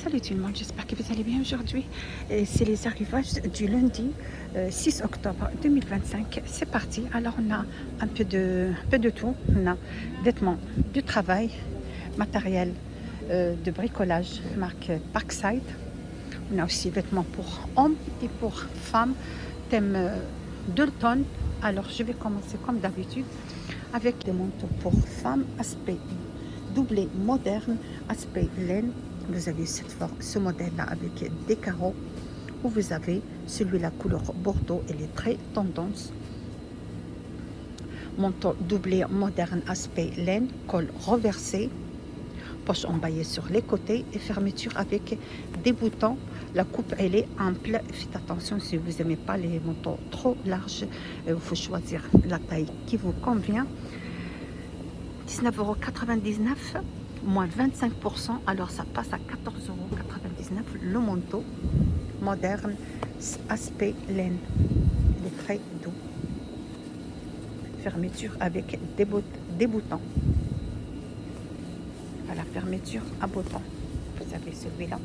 Salut tout le monde, j'espère que vous allez bien aujourd'hui. C'est les arrivages du lundi 6 octobre 2025. C'est parti. Alors on a un peu de tout. On a vêtements du travail, matériel de bricolage marque Parkside. On a aussi vêtements pour hommes et pour femmes, thème de l'automne. Alors je vais commencer comme d'habitude avec des manteaux pour femmes, aspect doublé moderne, aspect laine. Vous avez ce modèle-là avec des carreaux, ou vous avez celui-là couleur bordeaux, elle est très tendance. Manteau doublé moderne, aspect laine, col reversé, poche emballée sur les côtés et fermeture avec des boutons. La coupe, elle est ample. Faites attention si vous n'aimez pas les manteaux trop larges. Il faut choisir la taille qui vous convient. 19,99 €, moins 25%. Alors ça passe à 14,99 € le manteau moderne, aspect laine. Il est très doux. Fermeture avec des boutons. Voilà, fermeture à boutons. Vous avez celui-là.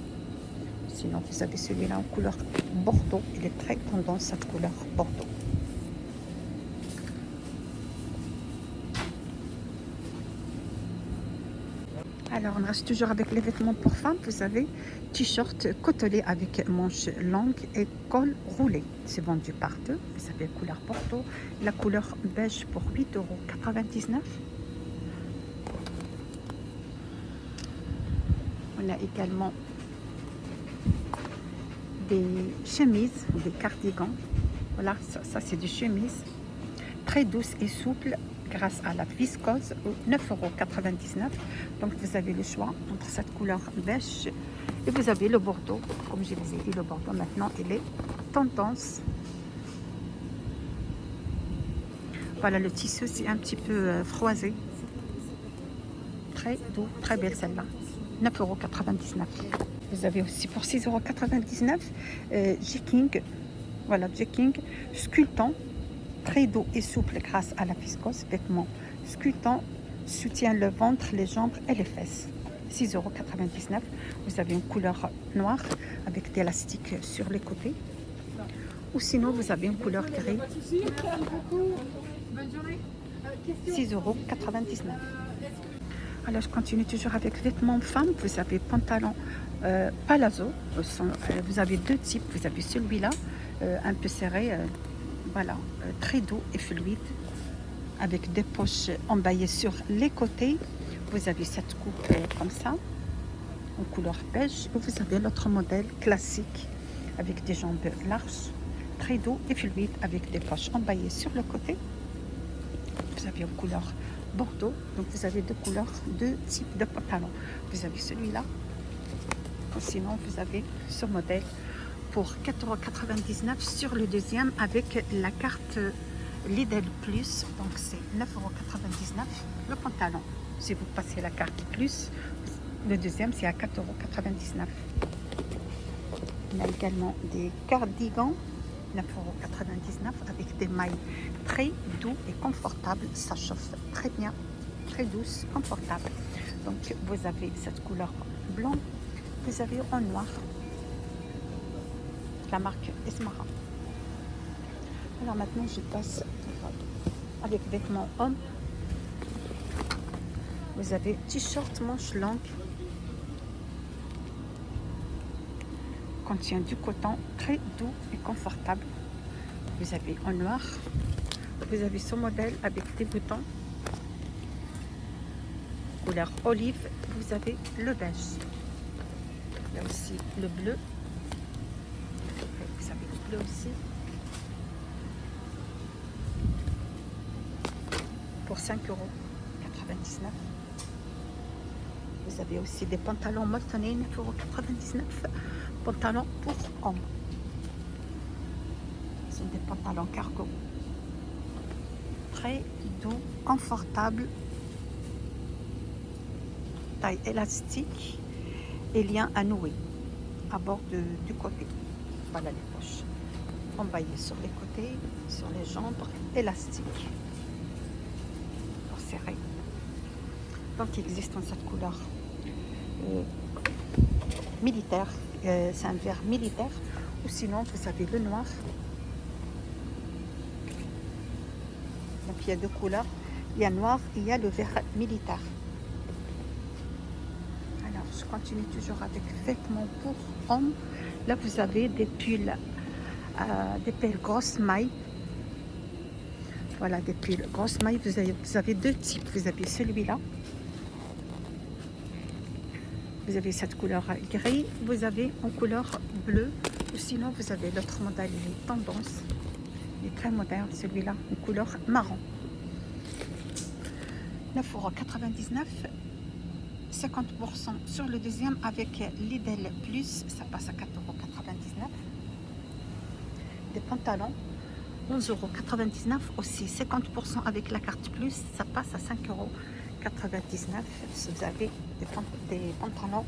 Sinon, vous avez celui-là en couleur bordeaux. Il est très tendance, cette couleur bordeaux. Alors, on reste toujours avec les vêtements pour femmes. Vous avez t-shirt côtelé avec manches longues et col roulé. C'est vendu par deux. Vous avez la couleur bordeaux, la couleur beige pour 8,99 €. On a également des chemises, des cardigans. Voilà, ça c'est des chemises très douces et souples grâce à la viscose, 9,99 €. Donc vous avez le choix entre cette couleur beige et vous avez le bordeaux. Comme je vous ai dit, le bordeaux maintenant il est tendance. Voilà, le tissu c'est un petit peu froisé. Très doux, très belle celle-là. 9,99 €. Vous avez aussi pour 6,99 € jegging. Voilà, jegging sculptant, très doux et souple grâce à la viscose. Vêtements sculptant, soutient le ventre, les jambes et les fesses. 6,99 €. Vous avez une couleur noire avec des élastiques sur les côtés. Ou sinon, vous avez une couleur gris. 6,99 €. Alors, je continue toujours avec vêtements femmes. Vous avez pantalon palazzo. Vous avez deux types. Vous avez celui-là, un peu serré, voilà, très doux et fluide, avec des poches emballées sur les côtés. Vous avez cette coupe comme ça, en couleur beige. Et vous avez l'autre modèle classique, avec des jambes larges, très doux et fluide, avec des poches emballées sur le côté. Vous avez en couleur bordeaux. Donc vous avez deux types de pantalons. Vous avez celui-là. Sinon, vous avez ce modèle pour 4,99 € sur le deuxième avec la carte Lidl Plus. Donc c'est 9,99 € le pantalon. Si vous passez la carte Plus, le deuxième c'est à 4,99 €. On a également des cardigans, 9,99 € avec des mailles très doux et confortables. Ça chauffe très bien, très douce, confortable. Donc vous avez cette couleur blanc, vous avez en noir la marque Esmara. Alors maintenant je passe avec vêtements hommes. Vous avez t-shirt manche longue, contient du coton, très doux et confortable. Vous avez en noir. Vous avez ce modèle avec des boutons couleur olive. Vous avez le beige. Il y a aussi le bleu. Vous avez le bleu aussi. Pour 5,99 €. Vous avez aussi des pantalons molletonnés, 9,99 €. Pantalons pour hommes. Ce sont des pantalons cargo. Très doux, confortable. Taille élastique et lien à nouer à bord du côté. Voilà les poches emballées sur les côtés, sur les jambes, élastiques pour serrer. Donc il existe en cette couleur militaire. C'est un vert militaire. Ou sinon, vous avez le noir. Donc, il y a deux couleurs. Il y a noir et il y a le vert militaire. Alors, je continue toujours avec vêtements pour hommes. Là, vous avez des pulls grosses mailles. Voilà, des pulls grosses mailles. Vous avez deux types. Vous avez celui-là. Vous avez cette couleur gris. Vous avez en couleur bleue. Ou sinon, vous avez l'autre modèle. Il est tendance. Il est très moderne, celui-là, en couleur marron. 9,99 €. 50% sur le deuxième avec Lidl Plus. Ça passe à 4,99 €. Des pantalons. 11,99 € aussi, 50% avec la carte plus, ça passe à 5,99 €. Si vous avez des pantalons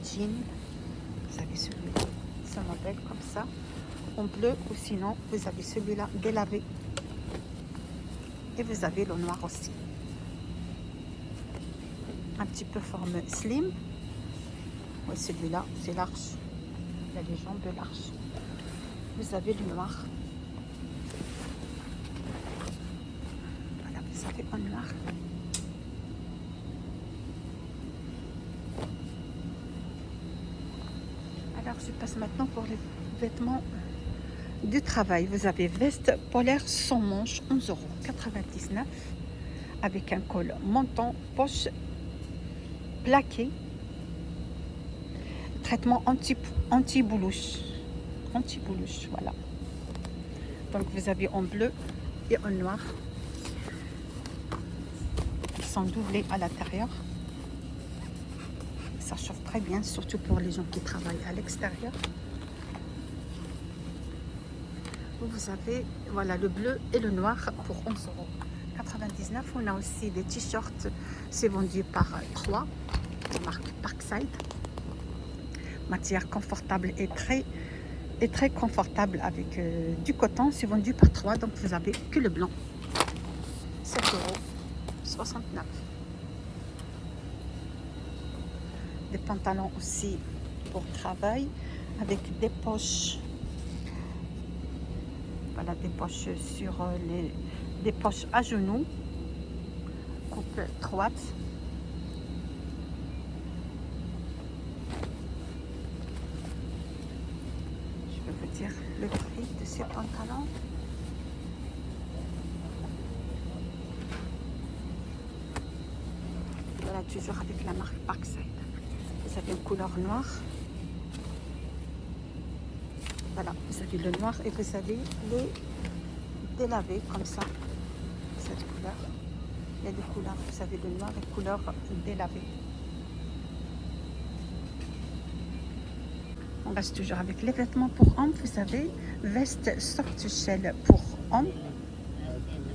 jeans, vous avez celui-là, ce modèle comme ça, en bleu, ou sinon vous avez celui-là délavé. Et vous avez le noir aussi. Un petit peu forme slim. Oui, celui-là, c'est large. Il y a les jambes larges. Vous avez le noir. Ça fait en noir. Alors je passe maintenant pour les vêtements du travail. Vous avez veste polaire sans manches, 11,99 € avec un col montant, poche plaqué, traitement anti-boulouche. Anti-boulouche, voilà. Donc vous avez en bleu et en noir. Doublés à l'intérieur. Ça chauffe très bien, surtout pour les gens qui travaillent à l'extérieur. Vous avez voilà le bleu et le noir pour 11,99 €. On a aussi des t-shirts, c'est vendu par 3, la marque Parkside. Matière confortable et très confortable avec du coton, c'est vendu par 3, donc vous avez que le blanc. 7,69 €. Des pantalons aussi pour travail avec des poches. Voilà, des poches sur des poches à genoux, coupe droite. Je vais vous dire le prix de ces pantalons. Voilà, toujours avec la marque Parkside. Vous avez une couleur noire. Voilà, vous avez le noir et vous avez les délavés comme ça. Cette couleur. Il y a des couleurs, vous avez le noir et couleur délavé. On reste toujours avec les vêtements pour hommes. Vous avez veste soft shell pour hommes.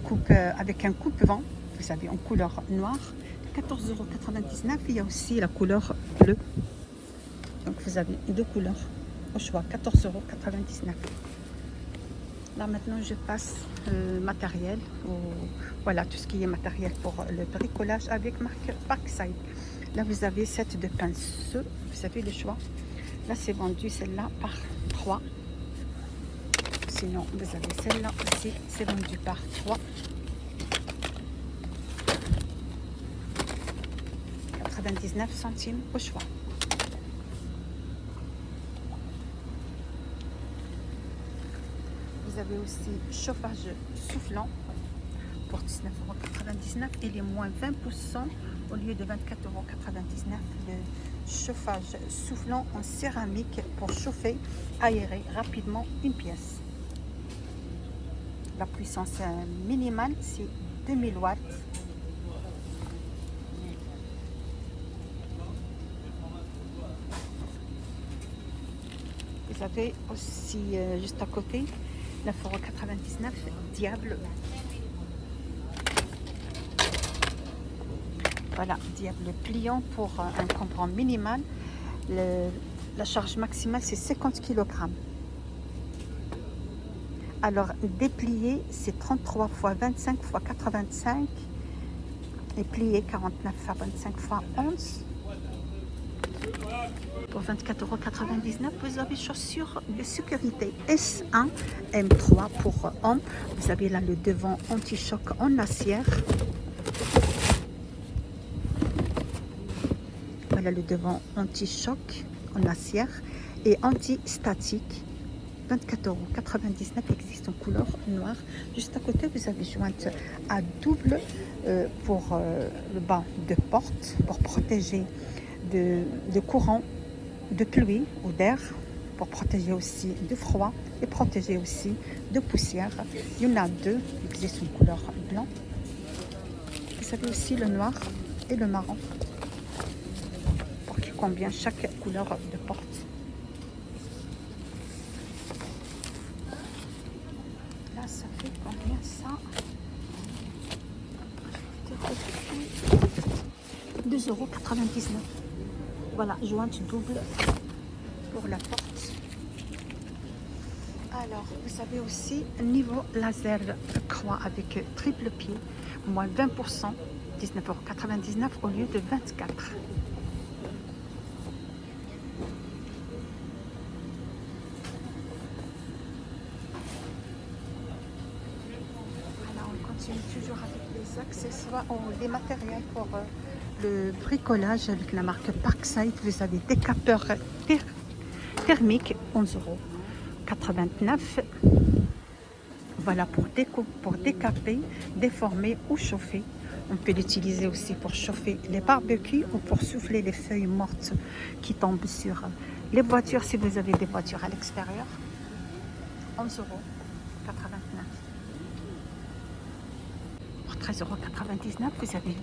Coupe, avec un coupe-vent. Vous avez en couleur noire. 14,99 €. Il y a aussi la couleur bleue. Donc vous avez deux couleurs au choix. 14,99 €. Là maintenant je passe matériel. Voilà tout ce qui est matériel pour le bricolage avec marque Parkside. Là vous avez 7 de pinceaux. Vous avez le choix. Là c'est vendu celle-là par 3. Sinon vous avez celle-là aussi. C'est vendu par 3. 99 centimes au choix. Vous avez aussi chauffage soufflant pour 19,99 € et les moins 20% au lieu de 24,99 €. Le chauffage soufflant en céramique pour chauffer, aérer rapidement une pièce. La puissance minimale c'est 2000 watts. Vous avez aussi juste à côté 9,99 € Diable. Voilà, Diable pliant pour un comprend minimal. La charge maximale c'est 50 kg. Alors déplié c'est 33 x 25 x 85 et plié 49 x 25 x 11. Pour 24,99 €, vous avez chaussures de sécurité S1 M3 pour hommes. Vous avez là le devant anti-choc en acier. Voilà le devant anti-choc en acier et anti-statique. 24,99 € existe en couleur noire. Juste à côté, vous avez jointe à double pour le bas de porte pour protéger de courant de pluie ou d'air, pour protéger aussi de froid et protéger aussi de poussière. Il y en a deux, il existe en couleur blanc. Vous avez aussi le noir et le marron pour qui convient chaque couleur de porte. Là, ça fait combien ça? 2,99 €. Voilà, jointe double pour la porte. Alors, vous avez aussi niveau laser croix avec triple pied, moins 20%, 19,99 € au lieu de 24 €. Voilà, on continue toujours avec les accessoires, les matériels pour le bricolage avec la marque Parkside. Vous avez des capeurs thermiques, 11,89 €. Voilà pour décaper, déformer ou chauffer. On peut l'utiliser aussi pour chauffer les barbecues ou pour souffler les feuilles mortes qui tombent sur les voitures si vous avez des voitures à l'extérieur. 11,89 €. 13,99 €, vous avez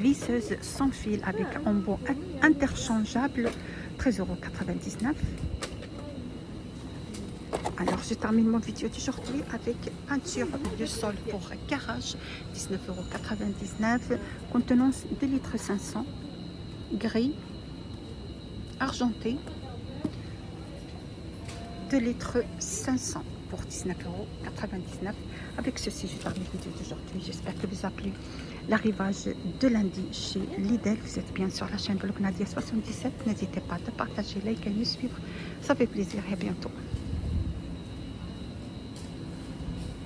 visseuse sans fil avec embout interchangeable, 13,99 €. Alors, je termine mon vidéo d'aujourd'hui avec peinture de sol pour garage, 19,99 €, contenance 2,5 litres, gris, argenté, 2,5 litres pour 19,99 €. Avec ceci, je termine la vidéo d'aujourd'hui. J'espère que vous a plu l'arrivage de lundi chez Lidl. Vous êtes bien sur la chaîne de Nadia 77. N'hésitez pas à partager, liker et nous suivre. Ça fait plaisir et à bientôt.